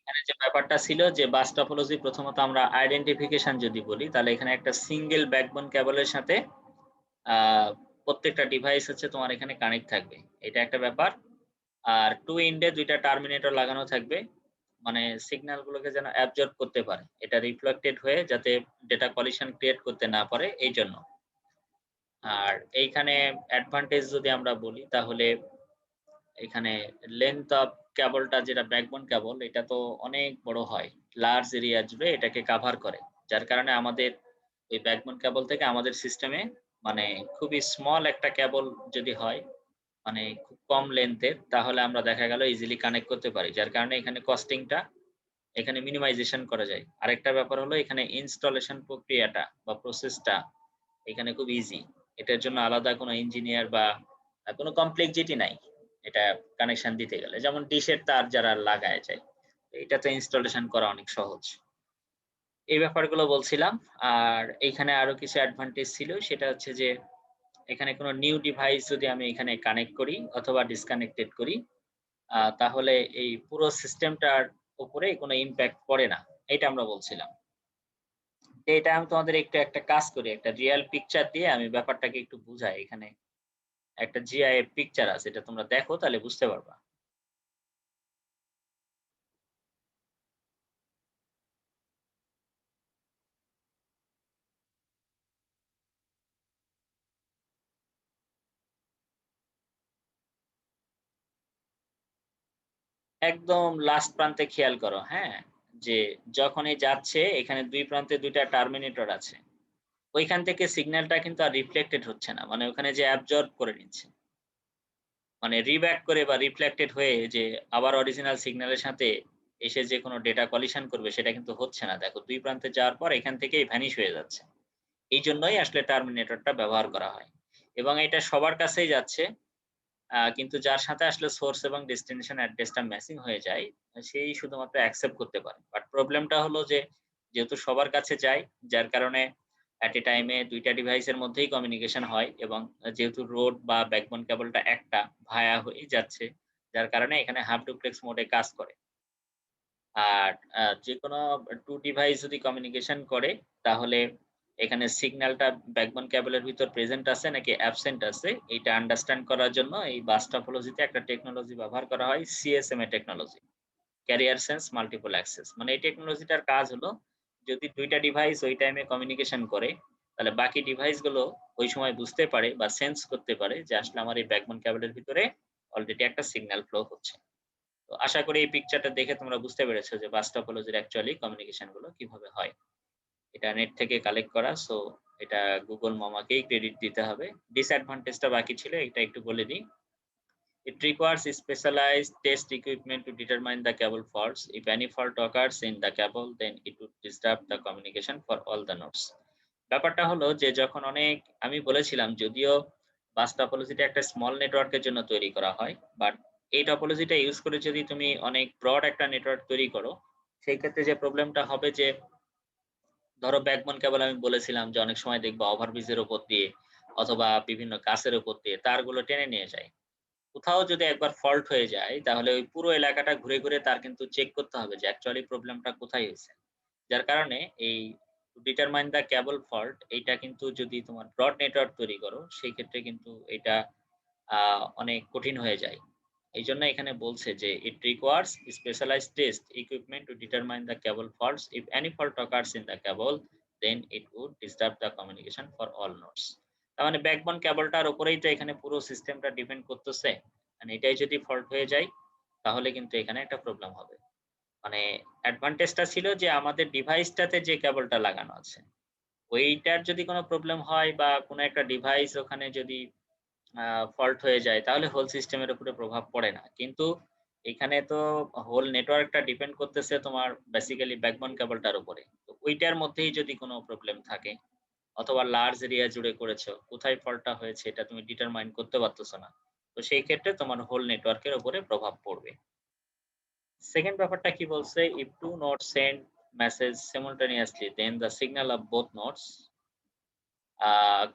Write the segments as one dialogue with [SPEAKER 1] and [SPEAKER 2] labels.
[SPEAKER 1] এখানে যে ব্যাপারটা ছিল যে বাস টপোলজি প্রথমত আমরা আইডেন্টিফিকেশন যদি বলি তাহলে এখানে একটা সিঙ্গেল ব্যাকবোন কেবলের সাথে আ প্রত্যেকটা ডিভাইস হচ্ছে তোমার এখানে কানেক্ট থাকবে। এটা একটা ব্যাপার। আর 2 এন্ডে ২ টা টার্মিনেটর লাগানো থাকবে। মানে সিগন্যাল গুলোকে যেন অ্যাবজর্ব করতে পারে। এটা রিফ্লেক্টেড হয়ে যাতে ডেটা কলিশন ক্রিয়েট করতে না পারে এইজন্য। আর এইখানে অ্যাডভান্টেজ যদি আমরা বলি তাহলে এখানে লেংথ অফ কেবলটা যেটা ব্যাকবোন কেবল এটা তো অনেক বড় হয়। লার্জ এরিয়া জুড়ে এটাকে কাভার করে। যার কারণে আমাদের এই ব্যাকবোন কেবল থেকে আমাদের সিস্টেমে মানে খুবই স্মল একটা কেবল যদি হয়, মানে খুব কম লেন্থের তাহলে আমরা দেখা গেল ইজিলি কানেক্ট করতে পারি। যার কারণে এখানে কস্টিংটা এখানে মিনিমাইজেশন করা যায়। আরেকটা ব্যাপার হলো এখানে ইনস্টলেশন প্রক্রিয়াটা বা প্রসেসটা এখানে খুব ইজি। এটার জন্য আলাদা কোনো ইঞ্জিনিয়ার বা কোনো কমপ্লেক্সিটি নাই। এটা কানেকশন দিতে গেলে। যেমন ডিশের তার যারা লাগায় যায়। এটাতে ইনস্টলেশন করা অনেক সহজ। এই ব্যাপারগুলো বলছিলাম। আর এইখানে আরো কিছু অ্যাডভান্টেজ ছিল সেটা হচ্ছে যে এখানে কোনো নিউ ডিভাইস যদি আমি এখানে কানেক্ট করি অথবা ডিসকানেক্টেড করি তাহলে এই পুরো সিস্টেমটার উপরে কোনো ইমপ্যাক্ট পড়ে না। এটা আমরা বলছিলাম। তো এটা আমি তোমাদের একটু একটা কাজ করি। একটা রিয়াল পিকচার দিয়ে আমি ব্যাপারটাকে একটু বুঝাই। এখানে একটা জিআইএফ পিকচার আছে। এটা তোমরা দেখো তাহলে বুঝতে পারবা। একদম লাস্ট প্রান্তে খেয়াল করো, হ্যাঁ? যে যখনই যাচ্ছে এখানে ২ প্রান্তে ২ টা টার্মিনেটর আছে। ওইখান থেকে সিগন্যালটা কিন্তু আর রিফ্লেক্টেড হচ্ছে না। মানে ওখানে যে অ্যাবজর্ব করে নিচ্ছে। মানে রিব্যাক করে বা রিফ্লেক্টেড হয়ে যে আবার অরিজিনাল সিগন্যালের সাথে এসে যে কোনো ডেটা কলিশন করবে সেটা কিন্তু হচ্ছে না। দেখো ২ প্রান্তে যাওয়ার পর এখান থেকেই ভ্যানিশ হয়ে যাচ্ছে। এইজন্যই আসলে টার্মিনেটরটা ব্যবহার করা হয়। এবং এটা সবার কাছেই যাচ্ছে। কিন্তু যার সাথে আসলে সোর্স এবং ডেস্টিনেশন অ্যাড্রেসটা ম্যাচিং হয়ে যায়, সেই শুধুমাত্র অ্যাকসেপ্ট করতে পারে। বাট প্রবলেমটা হলো যে, যেহেতু সবার কাছে যায়, যার কারণে এট এ টাইমে ২ টা ডিভাইসের মধ্যেই কমিউনিকেশন হয় এবং যেহেতু রোড বা ব্যাকবোন কেবলটা একটা ভায়া হয়েই যাচ্ছে, যার কারণে এখানে হাফ ডুপ্লেক্স মোডে কাজ করে। আর যেকোনো 2 ডিভাইস যদি কমিউনিকেশন করে তাহলে এখানে সিগন্যালটা ব্যাকবোন কেবলের ভিতর প্রেজেন্ট আছে নাকি অ্যাবসেন্ট আছে এইটা আন্ডারস্ট্যান্ড করার জন্য এই বাস টপোলজিতে একটা টেকনোলজি ব্যবহার করা হয় CSMA technology. Carrier sense multiple access. মানে এই টেকনোলজিটার কাজ হলো যদি ২ টা ডিভাইস ওই টাইমে কমিউনিকেশন করে তাহলে বাকি ডিভাইস গুলো ওই সময় বুঝতে পারে বা সেন্স করতে পারে যে আসলে আমার এই ব্যাকবোন কেবলের ভিতরে অলরেডি একটা সিগন্যাল ফ্লো হচ্ছে। তো আশা করি এই পিকচারটা দেখে তোমরা বুঝতে পেরেছো যে বাস টপোলজির অ্যাকচুয়ালি কমিউনিকেশন গুলো কিভাবে হয়। এটা নেট থেকে কালেক্ট করা। সো এটা Google মামাকেই ক্রেডিট দিতে হবে। ডিসঅ্যাডভান্টেজ টা বাকি ছিল এটা একটু বলে দিই। It requires specialized test equipment to determine the cable faults. If any fault occurs in the cable, then it would disrupt the communication for all the nodes. ব্যাপারটা হলো যে যখন অনেক আমি বলেছিলাম যদিও বাস টপোলজিটা একটা স্মল নেটওয়ার্কের জন্য তৈরি করা হয়। বাট এই টপোলজিটা ইউজ করে যদি তুমি অনেক ব্রড একটা নেটওয়ার্ক তৈরি করো, সেই ক্ষেত্রে যে প্রবলেমটা হবে যে ধরো ব্যাকবোন কেবল আমি বলেছিলাম যে অনেক সময় দেখবা ওভারব্রিজের উপর দিয়ে অথবা বিভিন্ন গাছের উপর দিয়ে তারগুলো টেনে নিয়ে যায়। কোথাও যদি একবার ফল্ট হয়ে যায় তাহলে ওই পুরো এলাকাটা ঘুরে, ঘুরে তার কিন্তু চেক করতে হবে যে অ্যাকচুয়ালি প্রবলেমটা কোথায় হইছে। যার কারণে এই to determine the cable fault এইটা কিন্তু যদি তোমার ব্রড নেটওয়ার্ক তৈরি করো সেই ক্ষেত্রে কিন্তু এটা অনেক কঠিন হয়ে যায়। এইজন্য এখানে বলছে যে it requires specialized test equipment to determine the cable faults. If any fault occurs in the cable, then it would disturb the communication for all nodes. তার মানে ব্যাকবোন কেবলটার উপরেই তো এখানে পুরো সিস্টেমটা ডিপেন্ড করতেছে। মানে এটাই যদি ফল্ট হয়ে যায় তাহলে কিন্তু এখানে একটা প্রবলেম হবে। মানে অ্যাডভান্টেজটা ছিল যে আমাদের ডিভাইসটাতে যে কেবলটা লাগানো আছে, ওইটার যদি কোনো প্রবলেম হয় বা কোনো একটা ডিভাইস ওখানে যদি আ ফল্ট হয়ে যায় তাহলে হোল সিস্টেমের উপরে প্রভাব পড়ে না। কিন্তু এখানে তো হোল নেটওয়ার্কটা ডিপেন্ড করতেছে তোমার বেসিক্যালি ব্যাকবোন কেবলটার উপরে। তো ওইটার মধ্যেই যদি কোনো প্রবলেম থাকে অথবা লার্জ এরিয়া জুড়ে করেছো, কোথায় ফল্টটা হয়েছে এটা তুমি ডিটারমাইন করতে পারতেছ না। তো সেই ক্ষেত্রে তোমার হোল নেটওয়ার্কের উপরে প্রভাব পড়বে। সেকেন্ড ব্যাপারটা কি বলছে? If two nodes send message simultaneously, then the signal of both nodes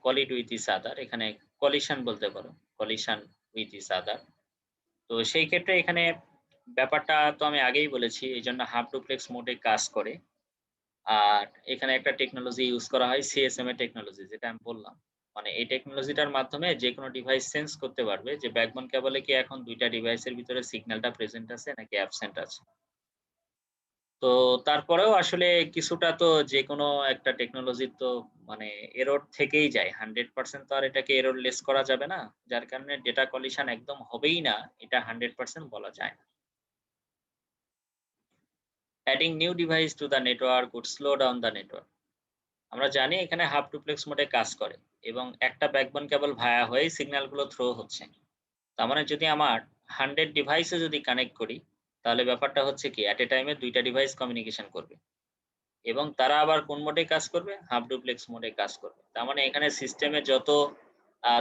[SPEAKER 1] collide with each other. এখানে collision বলতে পারো। collision with each other. তো সেই ক্ষেত্রে এখানে ব্যাপারটা তো আমি আগেই বলেছি এইজন্য হাফ ডুপ্লেক্স মোডে কাজ করে। আর এখানে একটা টেকনোলজি ইউজ করা হয় সিএসএমএ টেকনোলজি যেটা আমি বললাম। মানে এই টেকনোলজিটার মাধ্যমে যেকোনো ডিভাইস সেন্স করতে পারবে যে ব্যাকবোন কেবলে কি এখন ২ টা ডিভাইসের ভিতরে সিগন্যালটা প্রেজেন্ট আছে নাকি অ্যাবসেন্ট আছে। তো তারপরেও আসলে কিছুটা তো যেকোনো একটা টেকনোলজির তো মানে এরর থেকেই যায়। 100% তো আর এটাকে এররলেস করা যাবে না। যার কারণে ডেটা কলিশন একদম হবেই না, এটা 100% বলা যায় না। Adding new device to the network would slow down the network. আমরা জানি এখানে হাফ ডুপ্লেক্স মোডে কাজ করে এবং একটা ব্যাকবোন কেবল ভায়া হয়েই সিগন্যাল গুলো থ্রো হচ্ছে। তার মানে যদি আমার 100 ডিভাইসে যদি কানেক্ট করি, তাহলে ব্যাপারটা হচ্ছে কি এট এ টাইমে ২ টা ডিভাইস কমিউনিকেশন করবে। এবং তারা আবার কোন মোডে কাজ করবে? হাফ ডুপ্লেক্স মোডে কাজ করবে। তার মানে এখানে সিস্টেমে যত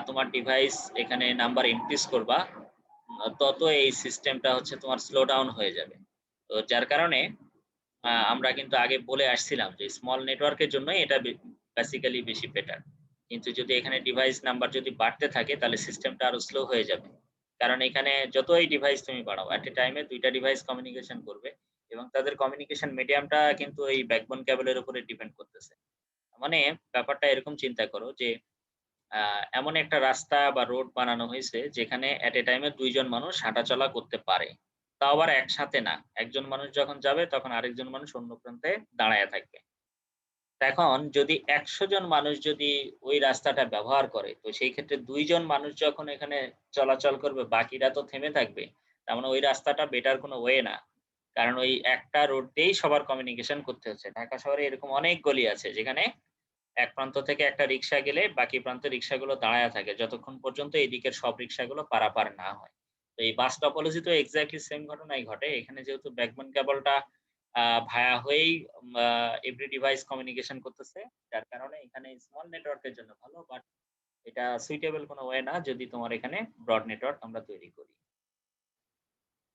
[SPEAKER 1] তোমার ডিভাইস এখানে নাম্বার ইনক্রিজ করবা, তত এই সিস্টেমটা হচ্ছে তোমার স্লো ডাউন হয়ে যাবে। তো যার কারণে আমরা কিন্তু আগে বলে আসছিলাম যে স্মল নেটওয়ার্কের জন্যই এটা বেসিক্যালি বেশি বেটার। কিন্তু যদি এখানে ডিভাইস নাম্বার যদি বাড়তে থাকে তাহলে সিস্টেমটা আরো স্লো হয়ে যাবে। কারণ এখানে যতই ডিভাইস তুমি বাড়াও এট এ টাইমে ২ টা ডিভাইস কমিউনিকেশন করবে এবং তাদের কমিউনিকেশন মিডিয়ামটা কিন্তু এই ব্যাকবোন কেবলের উপরে ডিপেন্ড করতেছে। মানে ব্যাপারটা এরকম চিন্তা করো যে আ এমন একটা রাস্তা বা রোড বানানো হইছে যেখানে এট এ টাইমে ২ জন মানুষ হাঁটাচলা করতে পারে। তাও আবার একসাথে না। একজন মানুষ যখন যাবে তখন আরেকজন মানুষ অন্য প্রান্তে দাঁড়ায়া থাকবে। তো এখন যদি ১০০ জন মানুষ যদি ওই রাস্তাটা ব্যবহার করে, তো সেই ক্ষেত্রে ২ জন মানুষ যখন এখানে চলাচল করবে বাকিরা তো থেমে থাকবে। তার মানে ওই রাস্তাটা বেটার কোনো ওয়ে না। কারণ ওই একটা রোড দিয়েই সবার কমিউনিকেশন করতে হচ্ছে। ঢাকা শহরে এরকম অনেক গলি আছে যেখানে এক প্রান্ত থেকে একটা রিক্সা গেলে বাকি প্রান্তের রিক্সাগুলো দাঁড়ায়া থাকে যতক্ষণ পর্যন্ত এদিকের সব রিক্সাগুলো পারাপার না হয়। তো এই বাস টপোলজি তো এক্সাক্টলি সেম ঘটনাই ঘটে। এখানে যেহেতু ব্যাকবোন কেবলটা ভায়া হয়েই এভরি ডিভাইস কমিউনিকেশন করতেছে। যার কারণে এখানে স্মল নেটওয়ার্কের জন্য ভালো। বাট এটা সুইটেবল কোনো ওয়ে না যদি তোমার এখানে ব্রড নেটওয়ার্ক আমরা তৈরি করি।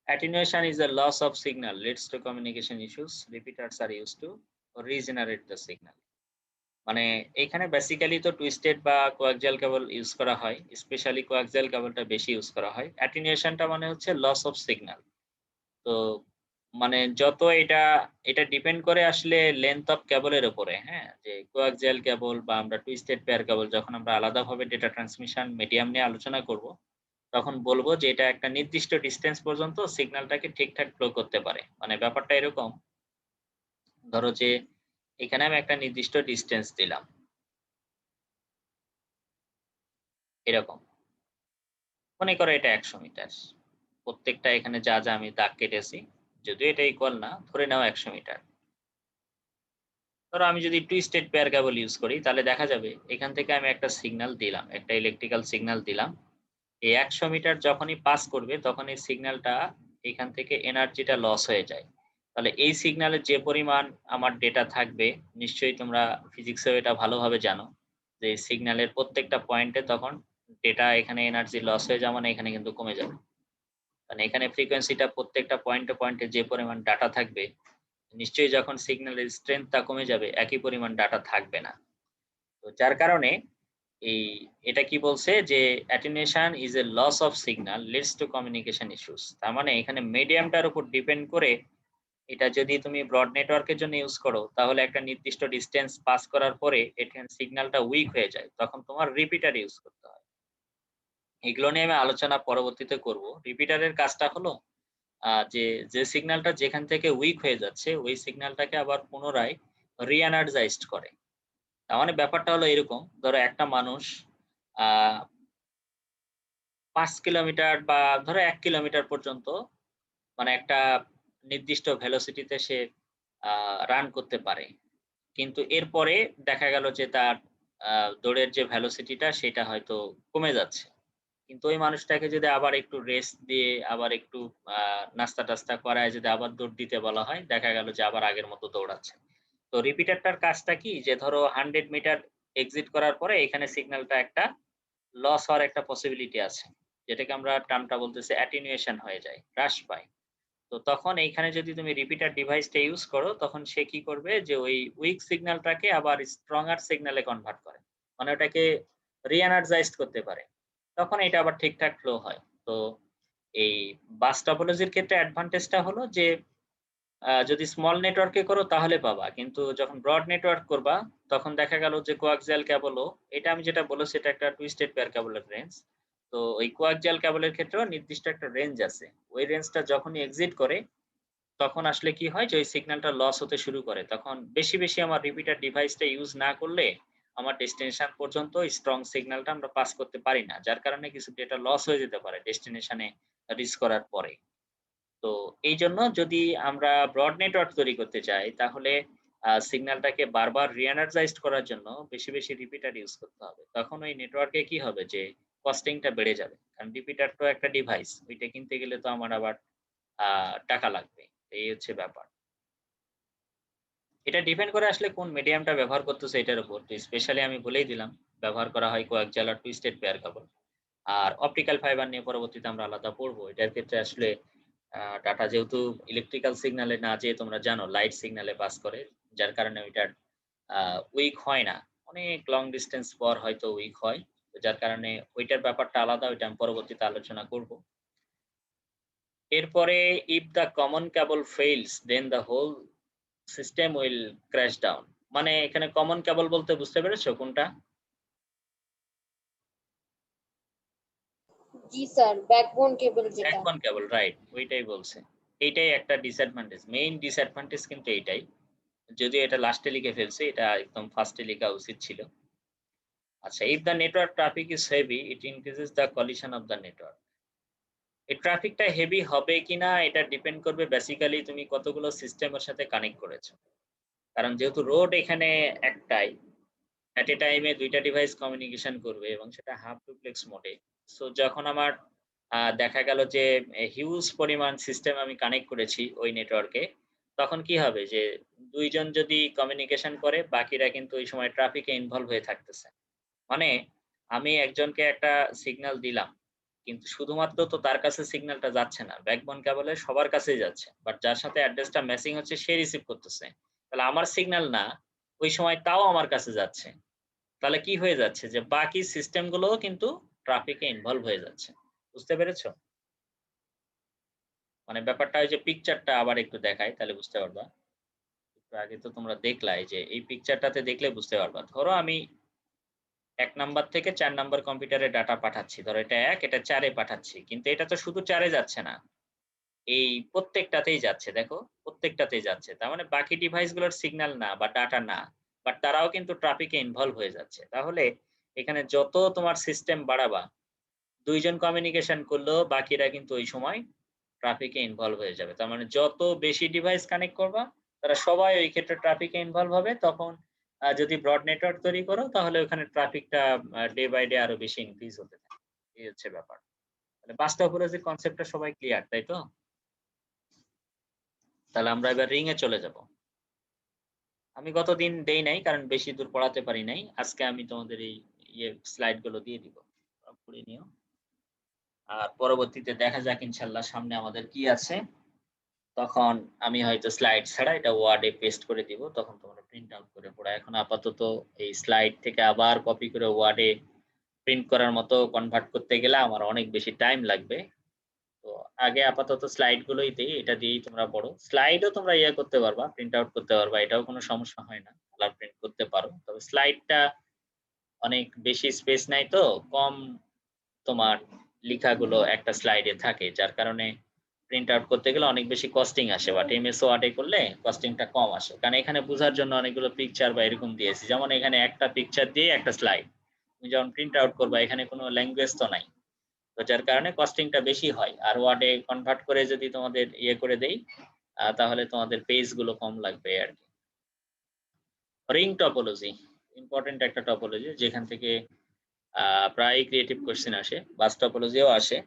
[SPEAKER 1] Attenuation is a loss of signal leads to communication issues. Repeaters are used to regenerate the signal. মানে এইখানে বেসিক্যালি তো টুইস্টেড বা কোয়াক্সিয়াল কেবল ইউজ করা হয়। স্পেশালি কোয়াক্সিয়াল কেবলটা বেশি ইউজ করা হয়। অ্যাটেনুয়েশন টা মানে হচ্ছে লস অফ সিগন্যাল। তো মানে যত এটা ডিপেন্ড করে আসলে লেংথ অফ কেবলের উপরে, হ্যাঁ? যে কোয়াক্সিয়াল কেবল বা আমরা টুইস্টেড পেয়ার কেবল যখন আমরা আলাদাভাবে ডেটা ট্রান্সমিশন মিডিয়াম নিয়ে আলোচনা করব, তখন বলব যে এটা একটা নির্দিষ্ট ডিসট্যান্স পর্যন্ত সিগন্যালটাকে ঠিকঠাক ফ্লো করতে পারে। মানে ব্যাপারটা এরকম, ধরো যে এখানে আমি একটা নির্দিষ্ট ডিসট্যান্স দিলাম। এরকম। মনে করো এটা ১০০ মিটার। প্রত্যেকটা এখানে যা আমি দাগ কেটেছি, যদিও এটা ইকুয়াল না, ধরে নাও ১০০ মিটার। ধরো আমি যদি টুইস্টেড পেয়ার কেবল ইউজ করি তাহলে দেখা যাবে এখান থেকে আমি একটা সিগন্যাল দিলাম, একটা ইলেকট্রিক্যাল সিগন্যাল দিলাম। এই ১০০ মিটার যখনই পাস করবে তখন এই সিগন্যালটা এখান থেকে এনার্জিটা লস হয়ে যায়। তাহলে এই সিগন্যালের যে পরিমাণ আমার ডেটা থাকবে, নিশ্চয়ই তোমরা ফিজিক্সেও এটা ভালোভাবে জানো যে সিগন্যালের প্রত্যেকটা পয়েন্টে তখন ডেটা এখানে এনার্জি লস হয়ে যাওয়া মানে এখানে কিন্তু কমে যাবে। মানে এখানে ফ্রিকোয়েন্সিটা প্রত্যেকটা পয়েন্টে যে পরিমাণ ডাটা থাকবে, নিশ্চয়ই যখন সিগন্যালের স্ট্রেংথ টা কমে যাবে একই পরিমাণ ডাটা থাকবে না। তো যার কারণে এই এটা কি বলছে যে attenuation is a loss of signal leads to communication issues। তার মানে এখানে মিডিয়ামটার উপর ডিপেন্ড করে এটা যদি তুমি ব্রড নেটওয়ার্কের জন্য ইউজ করো তাহলে একটা নির্দিষ্ট ডিসট্যান্স পাস করার পরে এখানে সিগন্যালটা উইক হয়ে যায়। তখন তোমার রিপিটার ইউজ করতে হয়। এগুলো নিয়ে আমি আলোচনা পরবর্তীতে করব। রিপিটারের কাজটা হলো যে সিগন্যালটা যেখান থেকে উইক হয়ে যাচ্ছে ওই সিগন্যালটাকে আবার পুনরায় রি-এনার্জাইজড করে। তার মানে ব্যাপারটা হলো এরকম, ধরো একটা মানুষ আ ৫ কিলোমিটার বা ধরো ১ কিলোমিটার পর্যন্ত মানে একটা নির্দিষ্ট ভেলোসিটি তে সে আ রান করতে পারে। কিন্তু এরপরে দেখা গেল যে তার আ দৌড়ের যে ভেলোসিটি টা সেটা হয়তো কমে যাচ্ছে। কিন্তু ওই মানুষটাকে যদি আবার একটু রেস্ট দিয়ে আবার একটু আ নাস্তা-টাস্তা করায় যদি আবার দৌড় দিতে বলা হয়, দেখা গেল যে আবার আগের মতো দৌড়াচ্ছে। তো রিপিটারটার কাজটা কি? যে ধরো 100 মিটার এক্সিট করার পরে এখানে সিগন্যালটা একটা লস হওয়ার একটা পসিবিলিটি আছে। যেটাকে আমরা টার্মটা বলতেছি অ্যাটেনুয়েশন হয়ে যায়, হ্রাস পায়। তো তখন এইখানে যদি তুমি রিপিটার ডিভাইসটা ইউজ করো তখন সে কি করবে যে ওই উইক সিগন্যালটাকে আবার স্ট্রংগার সিগন্যালে কনভার্ট করে। মানে ওটাকে রি-এনার্জাইজড করতে পারে। তখন এটা আবার ঠিকঠাক ফ্লো হয়। তো এই বাস টপোলজির ক্ষেত্রে অ্যাডভান্টেজটা হলো যে যদি স্মল নেটওয়ার্কে করো তাহলে পাবা। কিন্তু যখন ব্রড নেটওয়ার্ক করবা তখন দেখা গেল যে কোয়াক্সিয়াল কেবলও এটা আমি যেটা বলেছি এটা একটা টুইস্টেড পেয়ার কেবলের রেঞ্জ। তো ওই কোয়াক্সিয়াল কেবলের ক্ষেত্রেও নির্দিষ্ট একটা রেঞ্জ আছে। ওই রেঞ্জটা যখনই এক্সিট করে তখন আসলে কি হয় যে ওই সিগন্যালটা লস হতে শুরু করে। তখন বেশি আমার রিপিটার ডিভাইসটা ইউজ না করলে আমার ডেস্টিনেশন পর্যন্ত স্ট্রং সিগন্যালটা আমরা পাস করতে পারি না। যার কারণে কিছু ডেটা লস হয়ে যেতে পারে ডেস্টিনেশনে রিচ করার পরে। তো এইজন্য যদি আমরা ব্রড নেটওয়ার্ক তৈরি করতে চাই তাহলে সিগন্যালটাকে বারবার রি-এনার্জাইজড করার জন্য বেশি রিপিটার ইউজ করতে হবে। তখন ওই নেটওয়ার্কে কি হবে যে কস্টিং টা বেড়ে যাবে। কারণ রিপিটার তো একটা ডিভাইস। ওইটা কিনতে গেলে তো আমার আবার আ টাকা লাগবে। এই হচ্ছে ব্যাপার। এটা ডিপেন্ড করে আসলে কোন মিডিয়ামটা ব্যবহার করতেছে এটার উপর। তো স্পেশালি আমি বলেই দিলাম, ব্যবহার করা হয় কোয়াক্সিয়াল আর টুইস্টেড পেয়ার কেবল। আর অপটিক্যাল ফাইবার নিয়ে পরবর্তীতে আমরা আলাদা পড়ব। এটার ক্ষেত্রে আসলে ডাটা যেহেতু ইলেকট্রিক্যাল সিগন্যালে না যেয়ে তোমরা জানো লাইট সিগন্যালে পাস করে। যার কারণে ওইটার আ উইক হয় না। অনেক লং ডিসট্যান্স পর হয়তো উইক হয়। তো যার কারণে ওইটার ব্যাপারটা আলাদা, ওইটা আমি পরবর্তীতে আলোচনা করব। এরপরে if the common cable fails then the whole system will crash down মানে এখানে কমন কেবল বলতে বুঝতে পেরেছো কোনটা?
[SPEAKER 2] জি স্যার, ব্যাকবোন কেবল যেটা।
[SPEAKER 1] ব্যাকবোন কেবল রাইট ওইটাই বলছে। এইটাই একটা ডিসঅ্যাডভান্টেজ। মেইন ডিসঅ্যাডভান্টেজ কিন্তু এইটাই। যদিও এটা লাস্টে লিখে ফেলছি, এটা একদম ফার্স্টে লেখা উচিত ছিল। আচ্ছা, if the network traffic is heavy, it increases the collision of the network. এই ট্রাফিকটা হেভি হবে কিনা এটা ডিপেন্ড করবে বেসিক্যালি তুমি কতগুলো সিস্টেমের সাথে কানেক্ট করেছো। কারণ যেহেতু রোড এখানে একটাই, এট এ টাইমে ২ টা ডিভাইস কমিউনিকেশন করবে এবং সেটা হাফ ডুপ্লেক্স মোডে। সো যখন আমার দেখা গেল যে হিউজ পরিমাণ সিস্টেম আমি কানেক্ট করেছি ওই নেটওয়ার্কে, তখন কি হবে যে ২ জন যদি কমিউনিকেশন করে বাকিরা কিন্তু ওই সময় ট্রাফিকে ইনভলভ হয়ে থাকতেছে। মানে আমি একজনকে একটা সিগন্যাল দিলাম। কিন্তু শুধুমাত্র তো তার কাছে সিগন্যালটা যাচ্ছে না। ব্যাকবোন কেবলের সবার কাছেই যাচ্ছে। বাট যার সাথে অ্যাড্রেসটা ম্যাচিং হচ্ছে সে রিসিভ করতেছে। তাহলে আমার সিগন্যাল না, ওই সময় তাও আমার কাছে যাচ্ছে। তাহলে কি হয়ে যাচ্ছে যে বাকি সিস্টেম গুলোও কিন্তু ট্রাফিকে ইনভলভ হয়ে যাচ্ছে। বুঝতে পেরেছো? মানে ব্যাপারটা ওই যে পিকচারটা আবার একটু দেখাই তাহলে বুঝতে পারবা। একটু আগে তো তোমরা দেখলাই যে এই পিকচারটাতে দেখলে বুঝতে পারবা। ধরো আমি ১ নাম্বার থেকে ৪ নাম্বার কম্পিউটারে ডাটা পাঠাচ্ছি। ধরো এটা ১ এটা ৪ এ পাঠাচ্ছি। কিন্তু এটা তো শুধু ৪ এ যাচ্ছে না। এই প্রত্যেকটাতেই যাচ্ছে দেখো, প্রত্যেকটাতেই যাচ্ছে। তার মানে বাকি ডিভাইস গুলোর সিগন্যাল না বা ডাটা না। বাট তারাও কিন্তু ট্রাফিকে ইনভলভ হয়ে যাচ্ছে। তাহলে এখানে যত তোমার সিস্টেম বাড়াবা, ২ জন কমিউনিকেশন করলেও বাকিরা কিন্তু ওই সময় ট্রাফিকে ইনভলভ হয়ে যাবে। তার মানে যত বেশি ডিভাইস কানেক্ট করবা, তারা সবাই ওই ক্ষেত্রে ট্রাফিকে ইনভলভ হবে। তখন যদি ব্রড নেটওয়ার্ক তৈরি করো তাহলে ওখানে ট্রাফিকটা ডে বাই ডে আরো বেশি ইনক্রিজ হতে থাকে। এই হচ্ছে ব্যাপার। তাহলে বাস টপোলজির কনসেপ্টটা সবাই ক্লিয়ার, তাই তো? তাহলে আমরা এবার রিং এ চলে যাব। আমি গতদিন দেই নাই কারণ বেশি দূর পড়াতে পারি নাই। আজকে আমি তোমাদের এই স্লাইড গুলো দিয়ে দিব। পড়ে নিও। আর পরবর্তীতে দেখা যাক ইনশাআল্লাহ সামনে আমাদের কি আছে। তখন আমি হয়তো স্লাইড ছাড়া এটা ওয়ার্ড এ পেস্ট করে দিব। তখন তোমরা প্রিন্ট আউট করে পড়া। এখন আপাতত এই স্লাইড থেকে আবার কপি করে ওয়ার্ড এ প্রিন্ট করার মতো কনভার্ট করতে গেলে আমার অনেক বেশি টাইম লাগবে। তো আগে আপাতত স্লাইড গুলোই দেই। এটা দিয়েই তোমরা পড়ো। স্লাইডও তোমরা করতে পারবা, প্রিন্ট আউট করতে পারবা। এটাও কোনো সমস্যা হয় না। কালার প্রিন্ট করতে পারো। তবে স্লাইডটা অনেক বেশি স্পেস নেয় তো, কম তোমার লিখাগুলো একটা স্লাইডে থাকে। যার কারণে প্রিন্ট আউট করতে গেলে অনেক বেশি কস্টিং আসে। বাট এমএস ওয়ার্ড এ করলে কস্টিংটা কম আসে। কারণ এখানে বুঝার জন্য অনেকগুলো পিকচার বা এরকম দিয়েছি। যেমন এখানে একটা পিকচার দিয়ে একটা স্লাইড। তুমি যখন প্রিন্ট আউট করবা এখানে কোনো ল্যাঙ্গুয়েজ তো নাই। তো যার কারণে কস্টিংটা বেশি হয়। আর ওয়ার্ডে কনভার্ট করে যদি তোমাদের করে দেই, তাহলে তোমাদের পেজ গুলো কম লাগবে আরকি। রিং টপোলজি ইম্পোর্টেন্ট একটা টপোলজি যেখান থেকে প্রায়ই ক্রিয়েটিভ কোয়েশ্চেন আসে। বাস টপোলজিও আসে।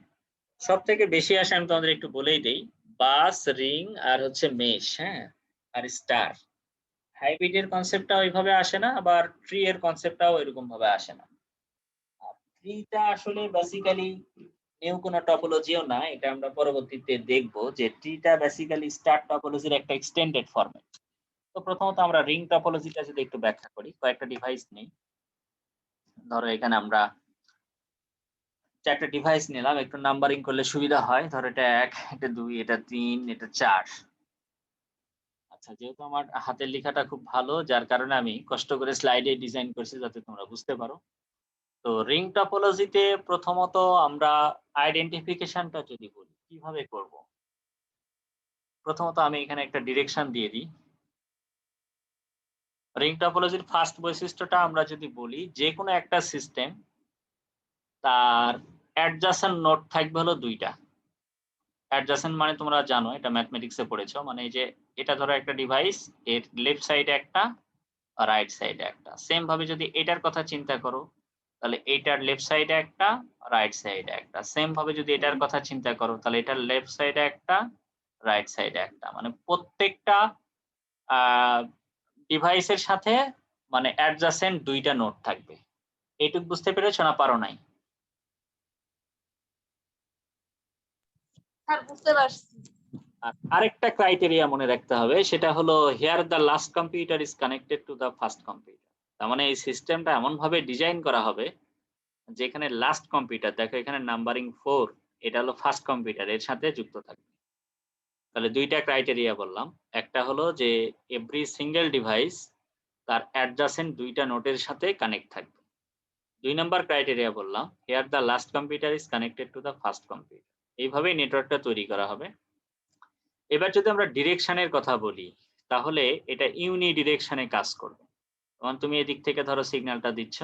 [SPEAKER 1] সবথেকে বেশি আসে আমি তোমাদের একটু বলেই দেই। বাস, রিং আর হচ্ছে মেশ, হ্যাঁ? আর স্টার। হাইব্রিড এর কনসেপ্টটা ওইভাবে আসে না, আবার ট্রি এর কনসেপ্টটাও এরকম ভাবে আসে না। আর ট্রিটা আসলে বেসিক্যালি নিউ কোনো টপোলজিও না। এটা আমরা পরবর্তীতে দেখব যে ট্রিটা বেসিক্যালি স্টার টপোলজির একটা এক্সটেন্ডেড ফরম্যাট। তো প্রথমত আমরা রিং টপোলজিটা যদি একটু ব্যাখ্যা করি, কয়েকটা ডিভাইস নেই। ধরো এখানে আমরা চারটা ডিভাইস নিলাম, একটু নাম্বারিং করলে সুবিধা হয়। ধরো এটা ১, এটা ২, এটা ৩, এটা ৪। আচ্ছা, যেহেতু আমার হাতের লেখাটা খুব ভালো, যার কারণে আমি কষ্ট করে স্লাইডে ডিজাইন করছি যাতে তোমরা বুঝতে পারো। তো রিং টপোলজিতে প্রথমত আমরা আইডেন্টিফিকেশনটা যদি বলি, কিভাবে করব? প্রথমত আমি এখানে একটা ডিরেকশন দিয়ে দিই। রিং টপোলজির ফার্স্ট বৈশিষ্ট্যটা আমরা যদি বলি, যেকোনো একটা সিস্টেম তার অ্যাডজাসেন্ট নোড থাকবে হলো ২ টা। অ্যাডজাসেন্ট মানে তোমরা জানো, এটা ম্যাথমেটিক্স এ পড়েছো। মানে এই যে এটা ধরো একটা ডিভাইস, এর লেফট সাইডে একটা আর রাইট সাইডে একটা। সেম ভাবে যদি এটার কথা চিন্তা করো, তাহলে এইটার লেফট সাইডে একটা, রাইট সাইডে একটা। সেম ভাবে যদি এটার কথা চিন্তা করো, তাহলে এটার লেফট সাইডে একটা, রাইট সাইডে একটা। মানে প্রত্যেকটা আ ডিভাইসের সাথে মানে অ্যাডজাসেন্ট ২ টা নোড থাকবে। এইটুক বুঝতে পেরেছো না পারো নাই?
[SPEAKER 2] স্যার বুঝতে পারছি।
[SPEAKER 1] আর আরেকটা ক্রাইটেরিয়া মনে রাখতে হবে, সেটা হলো here the last computer is connected to the first computer. তার মানে এই সিস্টেমটা এমন ভাবে ডিজাইন করা হবে যেখানে লাস্ট কম্পিউটার, দেখো এখানে নাম্বারিং 4, এটা হলো ফার্স্ট কম্পিউটার, এর সাথে যুক্ত থাকবে। তাহলে ২ টা ক্রাইটেরিয়া বললাম। একটা হলো যে এভরি সিঙ্গেল ডিভাইস তার অ্যাডজাসেন্ট ২ টা নোডের সাথে কানেক্ট থাকবে। ২ নাম্বার ক্রাইটেরিয়া বললাম, here the last computer is connected to the first computer. এইভাবেই নেটওয়ার্কটা তৈরি করা হবে। এবার যদি আমরা ডিরেকশনের কথা বলি, তাহলে এটা ইউনি ডিরেকশনে কাজ করবে। তখন তুমি এদিক থেকে ধরো সিগন্যালটা দিচ্ছ,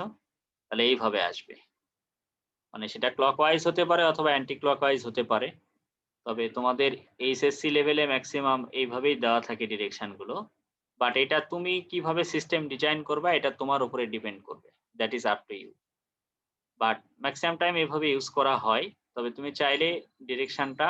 [SPEAKER 1] তাহলে এইভাবে আসবে। মানে সেটা ক্লকওয়াইজ হতে পারে অথবা অ্যান্টি ক্লকওয়াইজ হতে পারে। তবে তোমাদের এইচএসসি লেভেলে ম্যাক্সিমাম এইভাবেই দেওয়া থাকে ডিরেকশন গুলো। বাট এটা তুমি কিভাবে সিস্টেম ডিজাইন করবা, এটা তোমার উপরে ডিপেন্ড করবে। That is up to you. But maximum time এভাবে ইউজ করা হয়। তবে তুমি চাইলে ডিরেকশনটা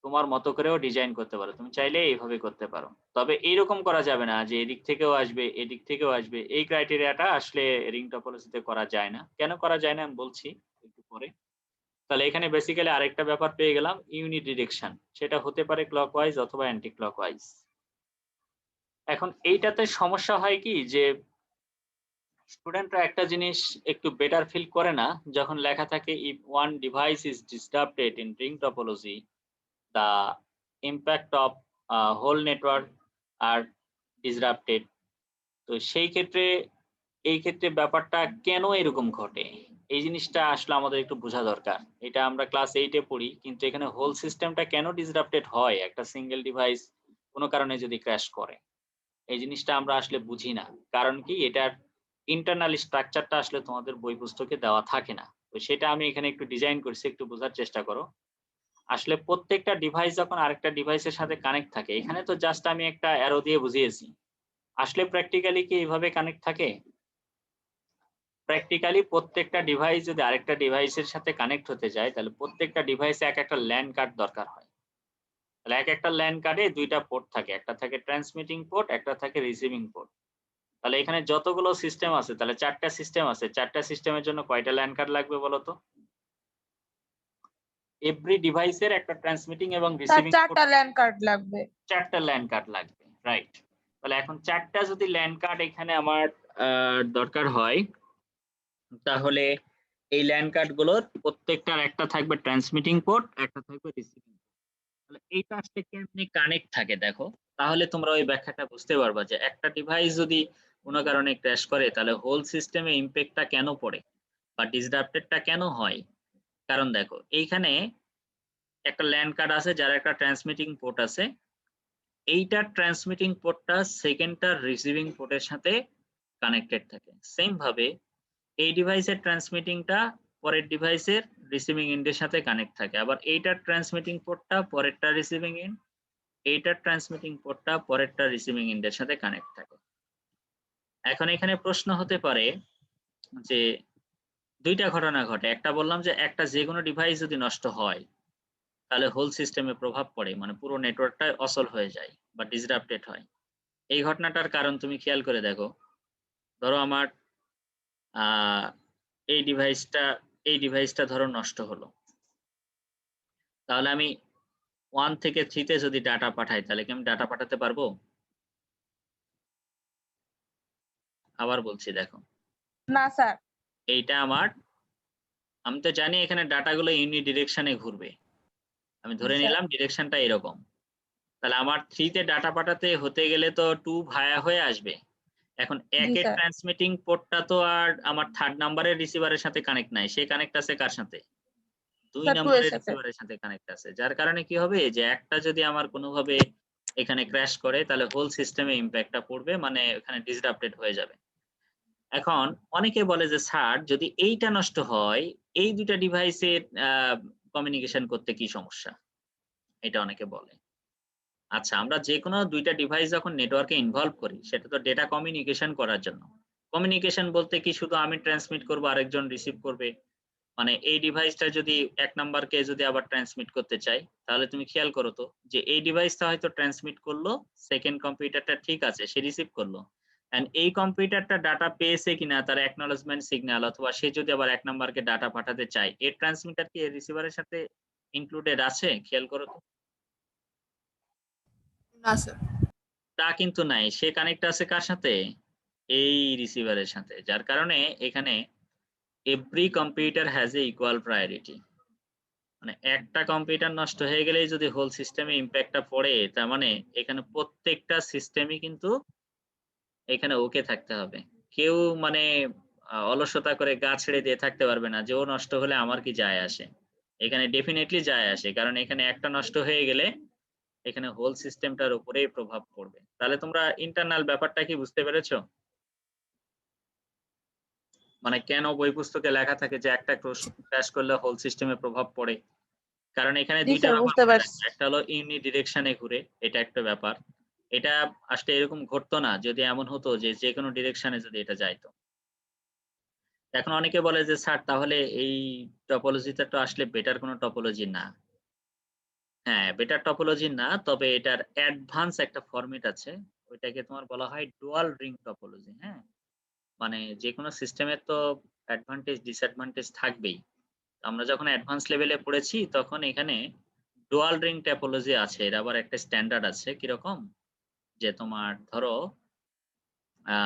[SPEAKER 1] তোমার মতো করেও ডিজাইন করতে পারো। তুমি চাইলে এইভাবে করতে পারো। তবে এইরকম করা যাবে না যে এদিক থেকেও আসবে, এদিক থেকেও আসবে। এই ক্রাইটেরিয়াটা আসলে রিং টপোলজিতে করা যায় না। কেন করা যায় না আমি বলছি একটু পরে। তাহলে এখানে বেসিক্যালি আরেকটা ব্যাপার পেয়ে গেলাম, ইউনি ডিরেকশন। সেটা হতে পারে ক্লকওয়াইজ অথবা অ্যান্টি ক্লকওয়াইজ। এখন এইটাতে সমস্যা হয় কি যে স্টুডেন্টরা একটা জিনিস একটু বেটার ফিল করে না, যখন লেখা থাকে if one device is disrupted in ring topology the impact of whole network are disrupted। তো সেই ক্ষেত্রে এই ক্ষেত্রে ব্যাপারটা কেন এরকম ঘটে, এই জিনিসটা আসলে আমাদের একটু বোঝা দরকার। এটা আমরা ক্লাস 8 এ পড়ি, কিন্তু এখানে হোল সিস্টেমটা কেন ডিসরাপ্টেড হয় একটা সিঙ্গেল ডিভাইস কোনো কারণে যদি ক্র্যাশ করে, এই জিনিসটা আমরা আসলে বুঝি না। কারণ কি, এটার ইন্টারনাল স্ট্রাকচারটা আসলে তোমাদের বই পুস্তকে দেওয়া থাকে না। তো সেটা আমি এখানে একটু ডিজাইন করছি, একটু বোঝার চেষ্টা করো। আসলে প্রত্যেকটা ডিভাইস যখন আরেকটা ডিভাইসের সাথে কানেক্ট থাকে, এখানে তো জাস্ট আমি একটা অ্যারো দিয়ে বুঝিয়েছি। আসলে প্র্যাকটিক্যালি কি এইভাবে কানেক্ট থাকে? প্র্যাকটিক্যালি প্রত্যেকটা ডিভাইস যদি আরেকটা ডিভাইসের সাথে কানেক্ট হতে যায়, তাহলে প্রত্যেকটা ডিভাইসে এক একটা ল্যান কার্ড দরকার হয়। তাহলে এক একটা ল্যান কার্ডে ২ টা পোর্ট থাকে। একটা থাকে ট্রান্সমিটিং পোর্ট, একটা থাকে রিসিভিং পোর্ট। তাহলে এখানে যতগুলো সিস্টেম আছে, তাহলে ৪ টা সিস্টেম আছে। ৪ টা সিস্টেমের জন্য কয়টা ল্যান কার্ড লাগবে বলো তো? এভরি ডিভাইসের একটা ট্রান্সমিটিং এবং
[SPEAKER 2] স্যার
[SPEAKER 1] রিসিভিং পোর্ট,
[SPEAKER 2] 4টা ল্যান্ড কার্ড লাগবে।
[SPEAKER 1] ৪ টা ল্যান কার্ড লাগবে। রাইট। তাহলে এখন ৪ টা যদি ল্যান কার্ড এখানে আমার দরকার হয়, তাহলে এই ল্যান কার্ড গুলোর প্রত্যেকটার একটা থাকবে ট্রান্সমিটিং পোর্ট, একটা থাকবে রিসিভিং। তাহলে এইটা আসলে কেমনে কানেক্ট থাকে দেখো, তাহলে তোমরা ওই ব্যাখ্যাটা বুঝতে পারবা যে একটা ডিভাইস যদি কোনো কারণে ক্র্যাশ করে, তাহলে হোল সিস্টেমে ইমপ্যাক্টটা কেন পড়ে বা ডিসরাপ্টেডটা কেন হয়। কারণ দেখো এইখানে একটা ল্যান কার্ড আছে যার একটা ট্রান্সমিটিং পোর্ট আছে। এইটার ট্রান্সমিটিং পোর্টটা সেকেন্ডটার রিসিভিং পোর্টের সাথে কানেক্টেড থাকে। সেম ভাবে এই ডিভাইসের ট্রান্সমিটিংটা পরের ডিভাইসের রিসিভিং এন্ডের সাথে কানেক্ট থাকে। আবার এইটার ট্রান্সমিটিং পোর্টটা পরেরটা রিসিভিং এন্ড, এইটার ট্রান্সমিটিং পোর্টটা পরেরটা রিসিভিং এন্ডের সাথে কানেক্ট থাকে। এখন এখানে প্রশ্ন হতে পারে যে ২ টা ঘটনা ঘটে। একটা বললাম যে একটা যেকোনো ডিভাইস যদি নষ্ট হয়, তাহলে হোল সিস্টেমে প্রভাব পড়ে, মানে পুরো নেটওয়ার্কটাই অচল হয়ে যায় বা ডিসরাপ্টেড হয়। এই ঘটনাটার কারণ তুমি খেয়াল করে দেখো। ধরো আমার আহ, এই ডিভাইসটা ধরো নষ্ট হলো, তাহলে আমি 1 থেকে 3 তে যদি ডাটা পাঠাই, তাহলে কি আমি ডাটা পাঠাতে পারবো? আবার বলছি দেখো,
[SPEAKER 2] না স্যার।
[SPEAKER 1] এইটা আমার আমি তো জানি এখানে ডাটাগুলো ইউনি ডিরেকশনে ঘুরবে। আমি ধরে
[SPEAKER 3] স্যার।
[SPEAKER 1] নিলাম ডিরেকশনটা এরকম। তাহলে আমার 3 তে ডাটা পাঠাতে হতে গেলে তো 2 ভায়া হয়ে আসবে। এখন ১
[SPEAKER 3] জি
[SPEAKER 1] এর
[SPEAKER 3] স্যার।
[SPEAKER 1] ট্রান্সমিটিং পোর্টটা তো আর আমার 3rd নাম্বারের রিসিভারের সাথে কানেক্ট নাই। সে কানেক্ট আছে কার সাথে? ২
[SPEAKER 3] স্যার 2 এর
[SPEAKER 1] নাম্বারের
[SPEAKER 3] সাথে।
[SPEAKER 1] রিসিভারের সাথে কানেক্ট আছে। যার কারণে কি হবে যে একটা যদি আমার কোনোভাবে এখানে ক্র্যাশ করে তাহলে হোল সিস্টেমে ইমপ্যাক্টটা পড়বে। মানে এখানে ডিসরাপ্টেড হয়ে যাবে। এখন অনেকে বলে যে স্যার যদি এইটা নষ্ট হয়, এই ২ টা ডিভাইসের কমিউনিকেশন করতে কি সমস্যা? এটা অনেকে বলে। আচ্ছা, আমরা যেকোনো ২ টা ডিভাইস যখন নেটওয়ার্কে ইনভলভ করি, সেটা তো ডেটা কমিউনিকেশন করার জন্য। কমিউনিকেশন বলতে কি শুধু আমি ট্রান্সমিট করব, আরেকজন রিসিভ করবে। মানে এই ডিভাইসটা যদি ১ নাম্বারকে যদি আবার ট্রান্সমিট করতে চাই, তাহলে তুমি খেয়াল করো তো যে এই ডিভাইসটা হয়তো ট্রান্সমিট করলো, 2nd কম্পিউটারটা ঠিক আছে, সে রিসিভ করলো। অ্যান্ড এই কম্পিউটারটা ডাটা পেয়েছে কিনা তার অ্যাকনলেজমেন্ট সিগন্যাল অথবা সে যদি আবার ১ নাম্বারকে ডাটা পাঠাতে চায়, এর ট্রান্সমিটার কি এর রিসিভারের সাথে ইনক্লুডেড আছে? খেয়াল করো তো।
[SPEAKER 3] না স্যার।
[SPEAKER 1] তা কিন্তু নাই। সে কানেক্ট আছে কার সাথে? এই রিসিভারের সাথে। যার কারণে এখানে every computer has a equal priority. মানে একটা কম্পিউটার নষ্ট হয়ে গেলেই যদি হোল সিস্টেমে ইমপ্যাক্টটা পড়ে, তার মানে এখানে প্রত্যেকটা সিস্টেমই কিন্তু এখানে ওকে থাকতে হবে। কেউ মানে অলসতা করে গা ছেড়ে দিয়ে থাকতে পারবে না যে ও নষ্ট হলে আমার কি যায় আসে? এখানে ডেফিনিটলি যায় আসে। কারণ এখানে একটা নষ্ট হয়ে গেলে এখানে হোল সিস্টেমটার উপরেই প্রভাব পড়বে। তাহলে তোমরা ইন্টারনাল ব্যাপারটা কি বুঝতে পেরেছো? মানে কেন বই পুস্তকে লেখা থাকে যে একটা ক্র্যাশ করলে হোল সিস্টেমে প্রভাব পড়ে। কারণ এখানে
[SPEAKER 3] জি
[SPEAKER 1] ২ টা
[SPEAKER 3] স্যার
[SPEAKER 1] ব্যাপার
[SPEAKER 3] বুঝতে
[SPEAKER 1] মনে
[SPEAKER 3] পারছি।
[SPEAKER 1] রাখবে। একটা হলো ইউনি ডিরেকশন এ ঘুরে, এটা একটা ব্যাপার। এটা আসলে এরকম ঘটতো না যদি এমন হতো যে যেকোনো ডিরেকশন এ যদি এটা যাইত। এখন অনেকে বলে যে স্যার তাহলে এই টপোলজিটা তো আসলে বেটার কোনো টপোলজি না। হ্যাঁ, বেটার টপোলজি না, তবে এটার অ্যাডভান্স একটা ফরমেট আছে। ওইটাকে তোমার বলা হয় ডুয়াল রিং টপোলজি, হ্যাঁ? মানে যেকোনো সিস্টেমের তো অ্যাডভান্টেজ ডিসঅ্যাডভান্টেজ থাকবেই। আমরা যখন অ্যাডভান্স লেভেলে পড়েছি তখন এখানে ডুয়াল রিং টপোলজি আছে। এর আবার একটা স্ট্যান্ডার্ড আছে। কিরকম? যে তোমার ধরো আ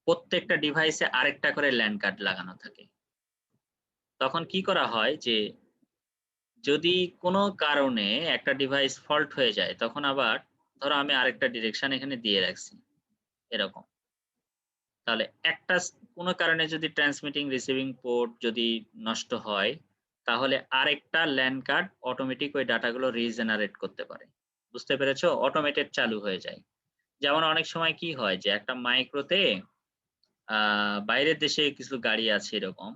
[SPEAKER 1] প্রত্যেকটা ডিভাইসে আরেকটা করে ল্যান কার্ড লাগানো থাকে। তখন কি করা হয় যে যদি কোনো কারণে একটা ডিভাইস ফল্ট হয়ে যায় তখন আবার ধরো আমি আরেকটা ডিরেকশন এখানে দিয়ে রাখছি। এরকম। তাহলে একটা কোনো কারণে যদি ট্রান্সমিটিং রিসিভিং পোর্ট যদি নষ্ট হয়, তাহলে আরেকটা ল্যান কার্ড অটোমেটিক ওই ডাটাগুলো রিজেনারেট করতে পারে। বুঝতে পেরেছো? অটোমেটেড চালু হয়ে যায়। যেমন অনেক সময় কি হয় যে একটা মাইক্রোতে আ বাইরের দেশে কিছু গাড়ি আছে এরকম।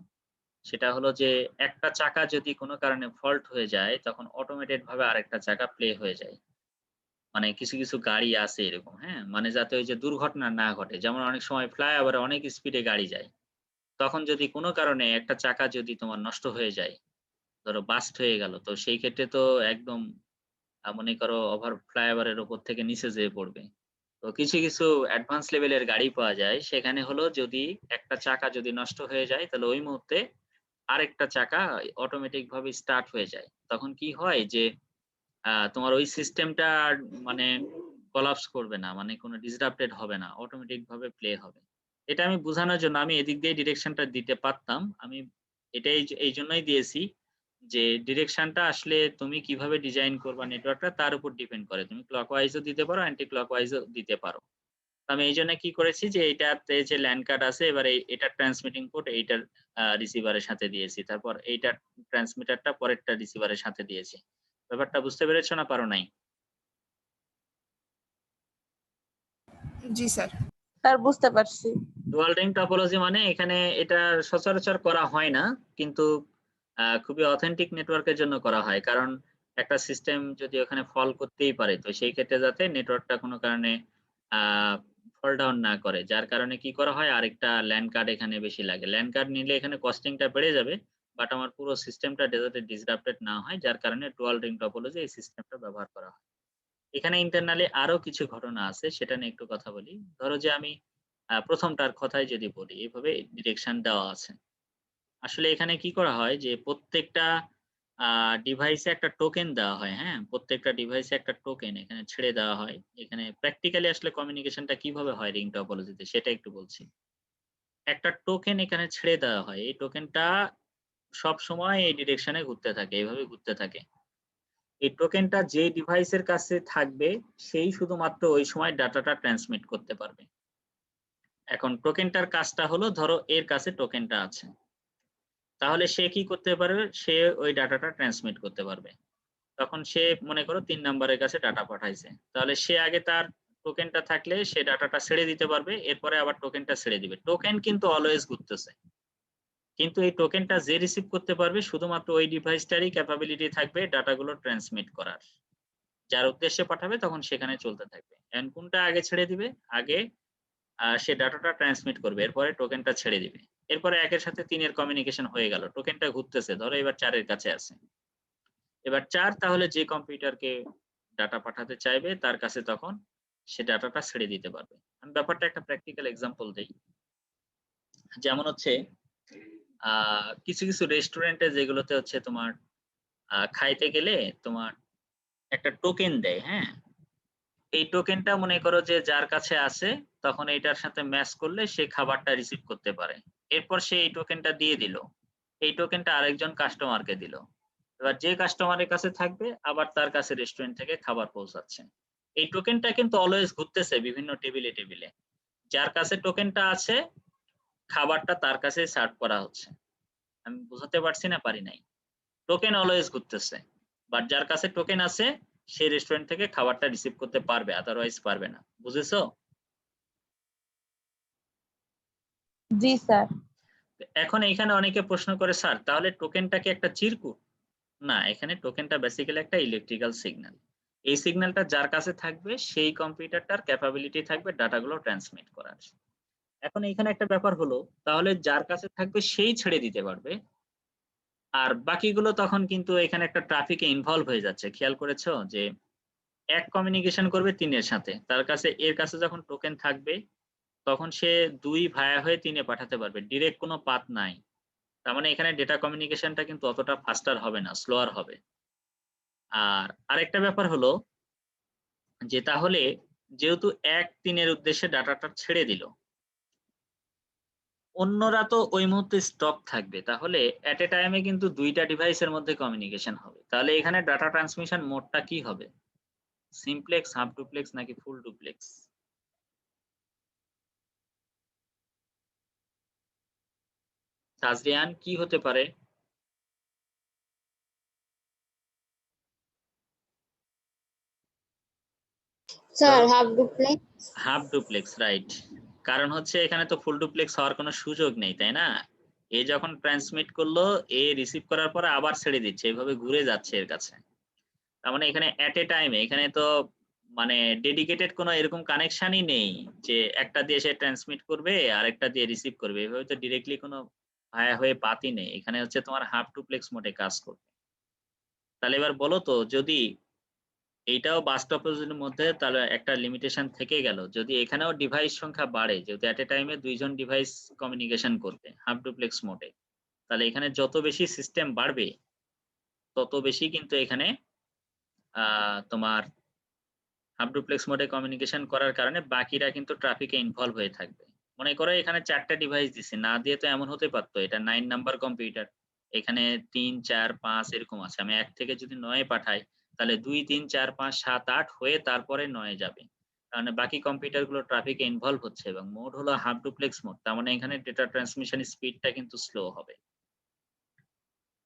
[SPEAKER 1] সেটা হলো যে একটা চাকা যদি কোনো কারণে ফল্ট হয়ে যায়, তখন অটোমেটেড ভাবে আরেকটা চাকা প্লে হয়ে যায়। মানে কিছু গাড়ি আছে এরকম, হ্যাঁ? মানে যাতে ওই যে দুর্ঘটনা না ঘটে। যেমন অনেক সময় ফ্লাইওভারে অনেক স্পিডে গাড়ি যায়। তখন যদি কোনো কারণে একটা চাকা যদি তোমার নষ্ট হয়ে যায়, ধরো বাস্ট হয়ে গেল, তো সেই ক্ষেত্রে তো একদম মনে করো ফ্লাইওভারের উপর থেকে নিচে যেয়ে পড়বে। তো কিছু অ্যাডভান্স লেভেলের গাড়ি পাওয়া যায়। সেখানে হলো যদি একটা চাকা যদি নষ্ট হয়ে যায়, তাহলে ওই মুহূর্তে আরেকটা চাকা অটোমেটিক ভাবে স্টার্ট হয়ে যায়। তখন কি হয় যে তোমার ওই সিস্টেমটা আর মানে কোলাপস করবে না। মানে কোনো ডিসরাপ্টেড হবে না। অটোমেটিক ভাবে প্লে হবে। এটা আমি বুঝানোর জন্য আমি এদিক দিয়ে ডিরেকশনটা দিতে পারতাম। আমি এটাই এইজন্যই দিয়েছি যে ডিরেকশনটা আসলে তুমি কিভাবে ডিজাইন করবা নেটওয়ার্কটা তার উপর ডিপেন্ড করে। তুমি ক্লকওয়াইজ ও দিতে পারো, অ্যান্টি ক্লকওয়াইজ ও দিতে পারো। তো আমি এইজন্য কি করেছি যে এইটাতে যে ল্যান কার্ড আছে এবারে এটার ট্রান্সমিটিং পোর্ট এইটার রিসিভারের সাথে দিয়েছি। তারপর এইটার ট্রান্সমিটারটা পরেরটা রিসিভারের সাথে দিয়েছি। ব্যাপারটা বুঝতে পেরেছ না পারো নাই?
[SPEAKER 3] জি স্যার। স্যার বুঝতে পারছি।
[SPEAKER 1] ডুয়াল রিং টপোলজি মানে এখানে এটা সচরাচর করা হয় না। কিন্তু খুবই অথেন্টিক নেটওয়ার্কের জন্য করা হয়। কারণ একটা সিস্টেম যদি ওখানে ফল করতেই পারে, তো সেই ক্ষেত্রে যাতে নেটওয়ার্কটা কোনো কারণে আ ফল ডাউন না করে। যার কারণে কি করা হয় আরেকটা ল্যান কার্ড এখানে বেশি লাগে। ল্যান কার্ড নিলে এখানে কস্টিং টা বেড়ে যাবে। বাট আমার পুরো সিস্টেমটা যাতে ডিসরাপ্টেড না হয়, যার কারণে ডুয়াল রিং টপোলজি এই সিস্টেমটা ব্যবহার করা হয়। এখানে ইন্টারনালি আরো কিছু ঘটনা আছে সেটা নিয়ে একটু কথা বলি। ধরো যে আমি ১ম টার কথাই যদি বলি, এভাবে ডিরেকশন দেওয়া আছে। আসলে এখানে কি করা হয় যে প্রত্যেকটা আ ডিভাইসে একটা টোকেন দেওয়া হয়, হ্যাঁ? প্রত্যেকটা ডিভাইসে একটা টোকেন এখানে ছেড়ে দেওয়া হয়। এখানে প্র্যাকটিক্যালি আসলে কমিউনিকেশনটা কিভাবে হয় রিং টপোলজিতে সেটা একটু বলছি। একটা টোকেন এখানে ছেড়ে দেওয়া হয়। এই টোকেনটা সব সময় এই ডিরেকশনে ঘুরতে থাকে, এইভাবে ঘুরতে থাকে। এই টোকেনটা যে ডিভাইসের কাছে থাকবে সেই শুধুমাত্র ওই সময় ডাটাটা ট্রান্সমিট করতে পারবে। এখন টোকেনটার কাজটা হলো, ধরো এর কাছে টোকেনটা আছে, তাহলে সে কি করতে পারবে, সে ওই ডাটাটা ট্রান্সমিট করতে পারবে। তখন সে মনে করো 3 নাম্বারের কাছে ডাটা পাঠাইছে, তাহলে সে আগে তার টোকেনটা থাকলে সে ডাটাটা ছেড়ে দিতে পারবে, এরপরে আবার টোকেনটা ছেড়ে দিবে। টোকেন কিন্তু অলওয়েজ ঘুরতেছে, কিন্তু এই টোকেনটা যে রিসিভ করতে পারবে শুধুমাত্র ওই ডিভাইসটারই ক্যাপাবিলিটি থাকবে ডাটাগুলো ট্রান্সমিট করার। যার উদ্দেশ্যে পাঠাবে তখন সেখানে চলতে থাকবে। এখন কোনটা আগে ছেড়ে দিবে, আগে সে ডাটাটা ট্রান্সমিট করবে, এরপরে টোকেনটা ছেড়ে দিবে। এরপরে 1 এর সাথে 3 এর কমিউনিকেশন হয়ে গেল, টোকেনটা ঘুরতেছে, ধরো এবার 4 এর কাছে আছে। এবার 4 তাহলে যে কম্পিউটারকে ডাটা পাঠাতে চাইবে তার কাছে তখন সে ডাটাটা ছেড়ে দিতে পারবে। আমি ব্যাপারটা একটা প্র্যাকটিক্যাল এক্সাম্পল দেই। যেমন হচ্ছে কিছু, কিছু রেস্টুরেন্টে যেগুলোতে হচ্ছে তোমার খাইতে গেলে তোমার একটা টোকেন দেয়, হ্যাঁ? এই টোকেনটা মনে করো যে যার কাছে আছে তখন এইটার সাথে ম্যাচ করলে সে খাবারটা রিসিভ করতে পারে। এরপর সে এই টোকেনটা দিয়ে দিল। এই টোকেনটা আরেকজন কাস্টমারকে দিল। এবার যে কাস্টমারের কাছে থাকবে আবার তার কাছে রেস্টুরেন্ট থেকে খাবার পৌঁছাচ্ছে। এই টোকেনটা কিন্তু অলওয়েজ ঘুরতেছে বিভিন্ন টেবিলে, টেবিলে। যার কাছে টোকেনটা আছে খাবারটা তার কাছে সার্ভ করা হচ্ছে। আমি বুঝাতে পারছি না পারি নাই? টোকেন অলওয়েজ ঘুরতেছে। বাট যার কাছে টোকেন আছে সে রেস্টুরেন্ট থেকে খাবারটা রিসিভ করতে পারবে, আদারওয়াইজ পারবে না। বুঝেছো?
[SPEAKER 3] জি স্যার।
[SPEAKER 1] এখন এখানে অনেকে প্রশ্ন করে, স্যার তাহলে টোকেনটা কি একটা চিরকুট? না, এখানে টোকেনটা বেসিক্যালি একটা ইলেকট্রিক্যাল সিগন্যাল। এই সিগন্যালটা যার কাছে থাকবে সেই কম্পিউটারটার ক্যাপাবিলিটি থাকবে ডাটাগুলো ট্রান্সমিট করার। এখন এখানে একটা ব্যাপার হলো, তাহলে যার কাছে থাকবে সেই ছেড়ে দিতে পারবে। আর বাকিগুলো তখন কিন্তু এখানে একটা ট্রাফিকে ইনভলভ হয়ে যাচ্ছে। খেয়াল করেছো যে এক কমিউনিকেশন করবে 3 এর সাথে। তার কাছে এর কাছে যখন টোকেন থাকবে তখন সে 2 ভায়া হয়ে 3 এ পাঠাতে পারবে। ডিরেক্ট কোনো পাথ নাই। তার মানে এখানে ডেটা কমিউনিকেশনটা কিন্তু অতটা ফাস্টার হবে না, স্লোয়ার হবে। আর আরেকটা ব্যাপার হলো যে তাহলে যেহেতু 1-3 এর উদ্দেশ্যে ডাটাটা ছেড়ে দিল, অন্যরা তো ওই মুহূর্তে স্টপ থাকবে। তাহলে এট এ টাইমে কিন্তু 2 টা ডিভাইসের মধ্যে কমিউনিকেশন হবে। তাহলে এখানে ডাটা ট্রান্সমিশন মোডটা কি হবে? সিমপ্লেক্স, হাফ ডুপ্লেক্স নাকি ফুল ডুপ্লেক্স? তাজরিয়ান কি হতে পারে?
[SPEAKER 2] স্যার
[SPEAKER 1] ধরো
[SPEAKER 2] half duplex.
[SPEAKER 1] Half duplex, right. কারণ হচ্ছে এখানে তো ফুল ডুপ্লেক্স হওয়ার কোনো সুযোগ নেই, তাই না? এ যখন ট্রান্সমিট করলো, এ রিসিভ করার পরে আবার ছেড়ে দিচ্ছে, এভাবে ঘুরে যাচ্ছে এর কাছে। তার মানে এখানে এট এ টাইমে এখানে তো মানে ডেডিকেটেড কোনো এরকম কানেকশনই নেই যে একটা দিয়ে সে ট্রান্সমিট করবে আরেকটা দিয়ে রিসিভ করবে। এভাবে তো ডিরেক্টলি কোনো ভায়া হয়ে পাতই নেই। এখানে হচ্ছে তোমার হাফ ডুপ্লেক্স মোডে কাজ করবে। তাহলে এবার বলো তো, যদি এইটাও বাস্তব প্রযোজনের মধ্যে তাহলে একটা লিমিটেশন থেকে গেল। যদি এখানেও ডিভাইস সংখ্যা বাড়ে, যেহেতু এট এ টাইমে 2 জন ডিভাইস কমিউনিকেশন করবে হাফ ডুপ্লেক্স মোডে, তাহলে এখানে যত বেশি সিস্টেম বাড়বে তত বেশি কিন্তু এখানে তোমার হাফ ডুপ্লেক্স মোডে কমিউনিকেশন করার কারণে বাকিরা কিন্তু ট্রাফিকে ইনভলভ হয়ে থাকবে। মনে করো এখানে 4 টা ডিভাইস দিছি, না দিয়ে তো এমন হতে পারতো এটা 9 নাম্বার কম্পিউটার। এখানে 3, 4, 5 এরকম আছে। আমি 1 থেকে যদি 9 এ পাঠাই তাহলে 2, 3, 4, 5, 7, 8 হয়ে তারপরে 9 এ যাবে। তার মানে বাকি কম্পিউটারগুলো ট্রাফিকে ইনভলভ হচ্ছে এবং মোড হলো হাফ ডুপ্লেক্স মোড। তার মানে এখানে ডেটা ট্রান্সমিশন স্পিডটা কিন্তু স্লো হবে।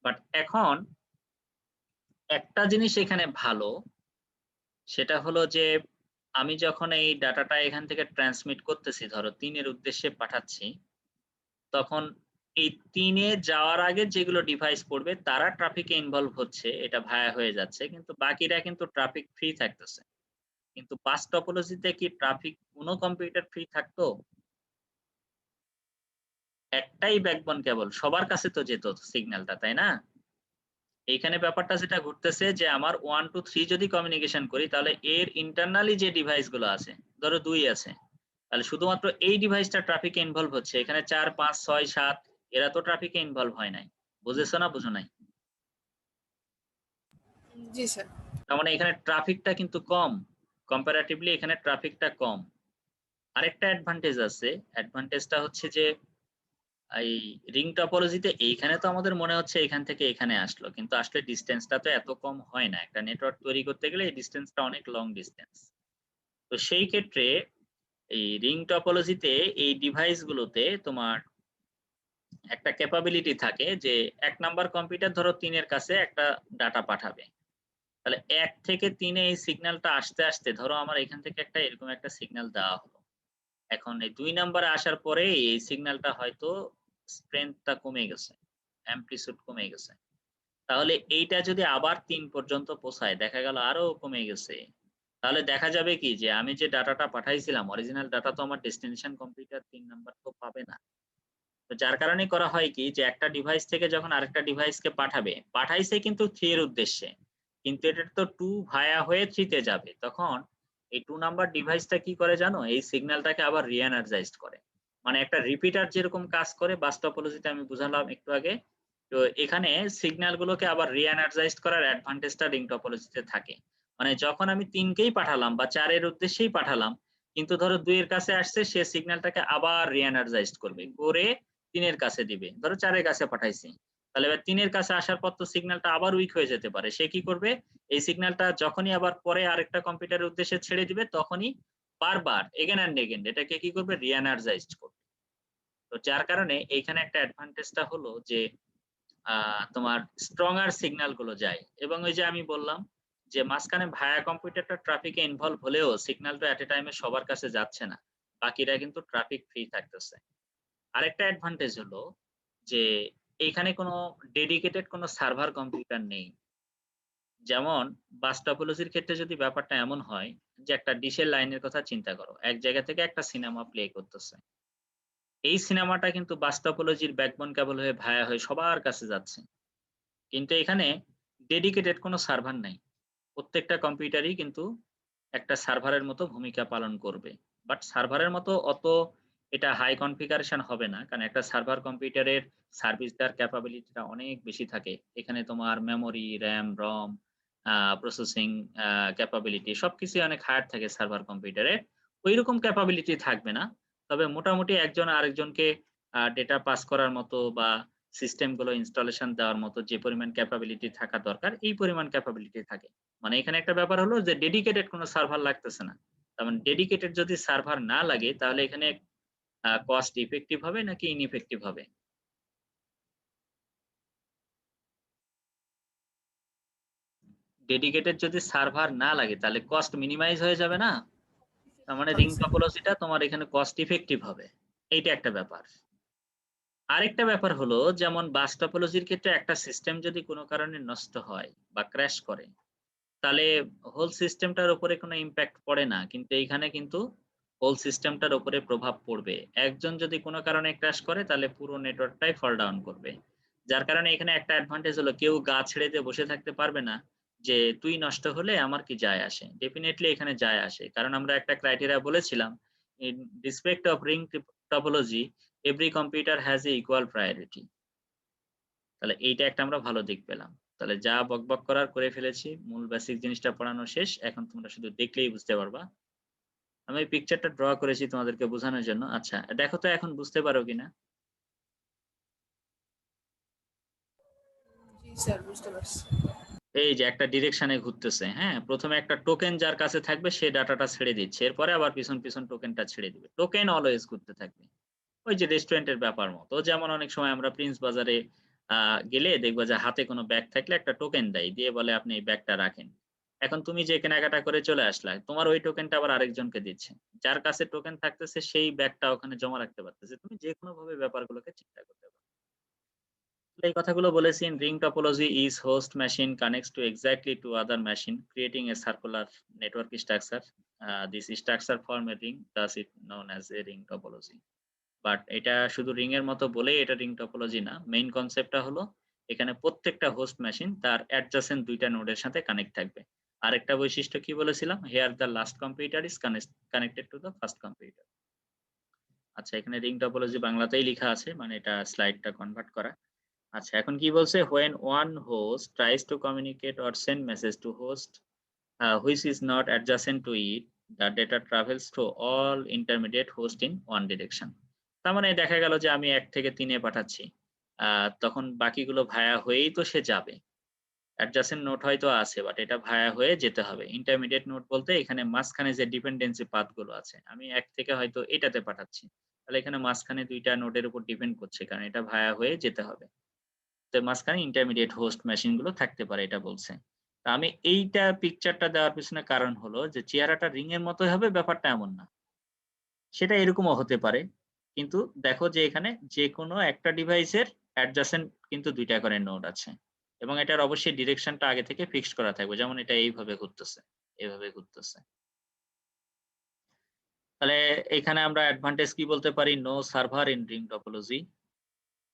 [SPEAKER 1] বাট এখন একটা জিনিস এখানে ভালো, সেটা হলো যে আমি যখন এই ডাটাটা এখান থেকে ট্রান্সমিট করতেছি, ধরো 3 এর উদ্দেশ্যে পাঠাচ্ছি, তখন এই 3 এ যাওয়ার আগে যেগুলো ডিভাইস পড়বে তারা ট্রাফিকে ইনভলভ হচ্ছে, এটা ভায়া হয়ে যাচ্ছে। কিন্তু বাকিরা কিন্তু ট্রাফিক ফ্রি থাকতেছে। কিন্তু বাস টপোলজিতে কি ট্রাফিক কোনো কম্পিউটার ফ্রি থাকতো? একটাই ব্যাকবোন কেবল, সবার কাছে তো যেত সিগন্যালটা, তাই না? এইখানে ব্যাপারটা যেটা ঘটতেছে যে আমার 1 2 3 যদি কমিউনিকেশন করি তাহলে এর ইন্টারনালি যে ডিভাইস গুলো আছে, ধরো 2 আছে, তাহলে শুধুমাত্র এই ডিভাইসটা ট্রাফিকে ইনভলভ হচ্ছে। এখানে 4 5 6 7 এরা তো ট্রাফিকে ইনভলভ হয় নাই। বুঝেছো না বুঝো নাই?
[SPEAKER 3] জি স্যার।
[SPEAKER 1] তার মানে এখানে ট্রাফিকটা কিন্তু কম, কম্পারেটিভলি এখানে ট্রাফিকটা কম। আরেকটা অ্যাডভান্টেজ আছে, অ্যাডভান্টেজটা হচ্ছে যে এই রিং টপোলজিতে এইখানে তো আমাদের মনে হচ্ছে এখান থেকে এখানে আসলো, কিন্তু আসলে ডিসটেন্সটা তো এত কম হয় না। একটা নেটওয়ার্ক তৈরি করতে গেলে এই ডিসটেন্সটা অনেক লং ডিসটেন্স। তো সেই ক্ষেত্রে এই রিং টপোলজিতে এই ডিভাইসগুলোতে তোমার একটা ক্যাপাবিলিটি থাকে যে ১ নাম্বার কম্পিউটার ধরো ৩ এর কাছে একটা ডাটা পাঠাবে। তাহলে ১ থেকে ৩ এ এই সিগন্যালটা আসতে, আসতে ধরো আমার এখান থেকে একটা এরকম একটা সিগন্যাল দেওয়া হলো। এখন এই ২ নাম্বারে আসার পরে এই সিগন্যালটা হয়তো স্ট্রেংথ টা কমে গেছে, অ্যামপ্লিটিউড কমে গেছে। তাহলে এইটা যদি আবার ৩ পর্যন্ত পৌঁছায়, দেখা গেল আরো কমে গেছে। তাহলে দেখা যাবে কি যে আমি যে ডাটাটা পাঠাইছিলাম অরিজিনাল ডাটা তো আমার ডেস্টিনেশন কম্পিউটার ৩ নাম্বার তো পাবে না। তো যার কারণে করা হয় কি যে একটা ডিভাইস থেকে যখন আরেকটা ডিভাইসকে পাঠাবে, পাঠাইছে কিন্তু 3 এর উদ্দেশ্যে। কিন্তু এটা তো 2 ভায়া হয়ে 3 তে যাবে। তখন এই 2 নাম্বার ডিভাইসটা কি করে জানো? এই সিগন্যালটাকে আবার রি-এনার্জাইজড করে। মানে একটা রিপিটার যেরকম কাজ করে বাস টপোলজিতে আমি বুঝালাম একটু আগে। তো এখানে সিগন্যাল গুলোকে আবার রি-এনার্জাইজড করার অ্যাডভান্টেজটা রিং টপোলজিতে থাকে। মানে যখন আমি ৩ কেই পাঠালাম বা ৪ এর উদ্দেশ্যেই পাঠালাম, কিন্তু ধরো ২ এর কাছে আসছে সে সিগন্যালটাকে আবার রি-এনার্জাইজড করবে। করে ৩ এর কাছে দিবে। ধরো ৪ এর কাছে পাঠাইছি। তাহলে এবার ৩ এর কাছে আসার পর তো সিগন্যালটা আবার উইক হয়ে যেতে পারে। সে কি করবে? এই সিগন্যালটা যখনই আবার পরে আরেকটা কম্পিউটারের উদ্দেশ্যে ছেড়ে দিবে তখনই বারবার এগেইন অ্যান্ড এগেইন এটাকে কি করবে? রি-এনার্জাইজড করবে। তো যার কারণে এইখানে একটা অ্যাডভান্টেজটা হলো যে তোমার স্ট্রঙার সিগন্যাল গুলো যায়। এবং ওই যে আমি বললাম যে মাঝখানে ভায়া কম্পিউটারটা ট্রাফিকে ইনভলভ হলেও সিগন্যালটা এট এ টাইমে সবার কাছে যাচ্ছে না। বাকিরা কিন্তু ট্রাফিক ফ্রি থাকতেছে। আরেকটা অ্যাডভান্টেজ হলো যে এইখানে কোনো ডেডিকেটেড কোনো সার্ভার কম্পিউটার নেই। যেমন বাস টপোলজির ক্ষেত্রে যদি ব্যাপারটা এমন হয় যে একটা ডিশের লাইনের কথা চিন্তা করো। এক জায়গা থেকে একটা সিনেমা প্লে করতেছে। এই সিনেমাটা কিন্তু বাস টপোলজির ব্যাকবোন কেবল হয়ে ভায়া হয়ে সবার কাছে যাচ্ছে। কিন্তু এখানে ডেডিকেটেড কোনো সার্ভার নাই। প্রত্যেকটা কম্পিউটারই কিন্তু একটা সার্ভারের মতো ভূমিকা পালন করবে। বাট সার্ভারের মতো অত এটা হাই কনফিগারেশন হবে না। কারণ একটা সার্ভার কম্পিউটারের সার্ভিস দেওয়ার ক্যাপাবিলিটিটা অনেক বেশি থাকে। এখানে তোমার memory, RAM, ROM, processing capability সবকিছুই অনেক হায়ার থাকে সার্ভার কম্পিউটারে। ঐরকম ক্যাপাবিলিটি থাকবে না। তবে মোটামুটি একজন আরেকজনকে ডেটা পাস করার মতো বা সিস্টেম গুলো ইনস্টলেশন দেওয়ার মতো যে পরিমাণ ক্যাপাবিলিটি থাকা দরকার, এই পরিমাণ ক্যাপাবিলিটি থাকে। মানে এখানে একটা ব্যাপার হলো যে ডেডিকেটেড কোনো সার্ভার লাগতেছে না। তার মানে ডেডিকেটেড যদি সার্ভার না লাগে তাহলে এখানে কস্ট ইফেক্টিভ হবে নাকি ইনইফেক্টিভ হবে? ডেডিকেটেড যদি সার্ভার না লাগে তাহলে কস্ট মিনিমাইজ হয়ে যাবে না? তার মানে
[SPEAKER 3] হবে
[SPEAKER 1] রিং
[SPEAKER 3] স্যার।
[SPEAKER 1] টপোলজিটা তোমার এখানে কস্ট ইফেক্টিভ হবে। এইটা একটা ব্যাপার। আরেকটা ব্যাপার হলো যেমন বাস টপোলজির ক্ষেত্রে একটা সিস্টেম যদি কোনো কারণে নষ্ট হয় বা ক্র্যাশ করে তাহলে হোল সিস্টেমটার উপরে কোনো ইমপ্যাক্ট পড়ে না। কিন্তু এইখানে কিন্তু হোল সিস্টেমটার উপরে প্রভাব পড়বে। একজন যদি কোনো কারণে ক্র্যাশ করে তাহলে পুরো নেটওয়ার্কটাই ফল ডাউন করবে। যার কারণে এখানে একটা অ্যাডভান্টেজ হলো কেউ গা ছেড়ে দিয়ে বসে থাকতে পারবে না যে তুই নষ্ট হলে আমার কি যায় আসে? ডেফিনিটলি এখানে যায় আসে। কারণ আমরা একটা ক্রাইটেরিয়া বলেছিলাম in respect of ring topology every computer has a equal priority. তাহলে এইটা একটা আমরা ভালো দিক পেলাম। তাহলে যা বকবক করার করে ফেলেছি। মূল বেসিক জিনিসটা পড়ানো শেষ। এখন তোমরা শুধু দেখলেই বুঝতে পারবা। আমি এই পিকচারটা ড্র করেছি তোমাদেরকে বোঝানোর জন্য। আচ্ছা, দেখো তো এখন বুঝতে পারো কিনা?
[SPEAKER 3] জি স্যার, বুঝতে পারছি।
[SPEAKER 1] এই যে একটা ডিরেকশনে ঘুরতেছে, হ্যাঁ? ১ম এ একটা টোকেন যার কাছে থাকবে সে ডাটাটা ছেড়ে দিচ্ছে। এরপরে আবার পিছন, পিছন টোকেনটা ছেড়ে দিবে। টোকেন অলওয়েজ ঘুরতে থাকবে। ওই যে রেস্টুরেন্টের ব্যাপার মতো। যেমন অনেক সময় আমরা প্রিন্স বাজারে আ গেলে দেখবা যে হাতে কোনো ব্যাগ থাকলে একটা টোকেন দেয়। দিয়ে বলে আপনি এই ব্যাগটা রাখেন। এখন তুমি যে কেনাকাটা করে চলে আসলা, তোমার ওই টোকেনটা আবার আরেকজনকে দিচ্ছে। যার কাছে টোকেন থাকতেছে সেই ব্যাগটা ওখানে জমা রাখতে পারতেছে। তুমি যেকোনোভাবে ব্যাপারগুলোকে চিন্তা করতে পারো। এই কথাগুলো বলেছি in ring topology is host machine connects to exactly to other machine creating a circular network structure. This structure form a ring, thus it known as a ring topology. But এটা শুধু রিং এর মতো বলেই এটা ring topology না। Main কনসেপ্টটা হলো এখানে প্রত্যেকটা হোস্ট মেশিন তার অ্যাডজাসেন্ট ২ টা নোডের সাথে কানেক্ট থাকবে। আরেকটা বৈশিষ্ট্য কি বলেছিলাম? Here the last computer is connected to the first computer. আচ্ছা, এখানে রিং টপোলজি বাংলাতেই লিখা আছে, মানে এটা স্লাইডটা কনভার্ট করা। আচ্ছা, এখন কি বলছে? When one host tries to communicate or send message to host which is not adjacent to it, the data travels through all intermediate hosts in one direction. তার মানে দেখা গেল যে আমি 1 থেকে 3 এ পাঠাচ্ছি। তখন বাকিগুলো ভায়া হয়েই তো সে যাবে। অ্যাডজাসেন্ট নোড হয়তো আছে বাট এটা ভায়া হয়ে যেতে হবে। ইন্টারমিডিয়েট নোড বলতে এখানে মাঝখানে যে ডিপেন্ডেন্সি পাথ গুলো আছে। আমি 1 থেকে হয়তো এটাতে পাঠাচ্ছি। তাহলে এখানে মাঝখানে ২ টা নোডের উপর ডিপেন্ড করছে কারণ এটা ভায়া হয়ে যেতে হবে। তো মাঝখানে ইন্টারমিডিয়েট হোস্ট মেশিন গুলো থাকতে পারে এটা বলছে। তো আমি এইটা পিকচারটা দেওয়ার পেছনে কারণ হলো যে চেহারাটা রিং এর মতোই হবে ব্যাপারটা এমন না। সেটা এরকমও হতে পারে। কিন্তু দেখো যে এখানে যেকোনো একটা ডিভাইসের অ্যাডজাসেন্ট কিন্তু ২ টা করে নোড আছে। এবং এটার অবশ্যই ডিরেকশনটা আগে থেকে ফিক্সড করা থাকবে। যেমন এটা এইভাবে ঘুরতেছে, এভাবে ঘুরতেছে। তাহলে এখানে আমরা অ্যাডভান্টেজ কি বলতে পারি? No server in ring topology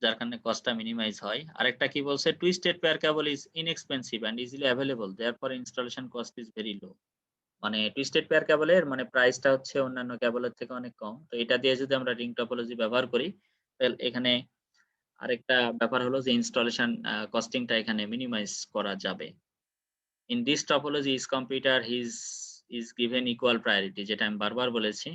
[SPEAKER 1] যার কারণে কস্টটা মিনিমাইজ হয়। আরেকটা কি বলছে? Twisted pair cable is inexpensive and easily available therefore installation cost is very low. মানে টুইস্টেড পেয়ার কেবলের মানে প্রাইসটা হচ্ছে অন্যান্য কেবলের থেকে অনেক কম। তো এটা দিয়ে যদি আমরা রিং টপোলজি ব্যবহার করি, এখানে আরেকটা ব্যাপার হলো যে ইনস্টলেশন কস্টিংটা এখানে মিনিমাইজ করা যাবে। In this topology each computer is given equal priority যেটা আমি বারবার বলেছি।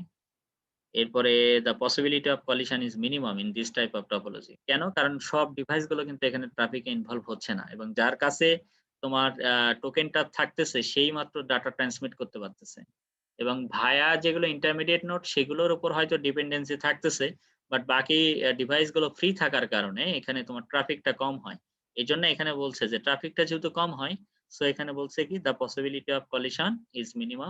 [SPEAKER 1] এরপরে the possibility of collision is minimum in this type of topology. কেন? কারণ সব ডিভাইস গুলো কিন্তু এখানে ট্রাফিকে ইনভলভ হচ্ছে না এবং যার কাছে তোমার টোকেনটা থাকতেছে সেই মাত্র ডাটা ট্রান্সমিট করতে পারতেছে। এবং ভায়া যেগুলো ইন্টারমিডিয়েট নোড সেগুলোর উপর হয়তো ডিপেন্ডেন্সি থাকতেছে। বাট বাকি ডিভাইস গুলো ফ্রি থাকার কারণে এখানে তোমার ট্রাফিকটা কম হয়। এজন্য এখানে বলছে যে ট্রাফিকটা যেহেতু কম হয়, সো এখানে বলছে কি the possibility of collision is minimum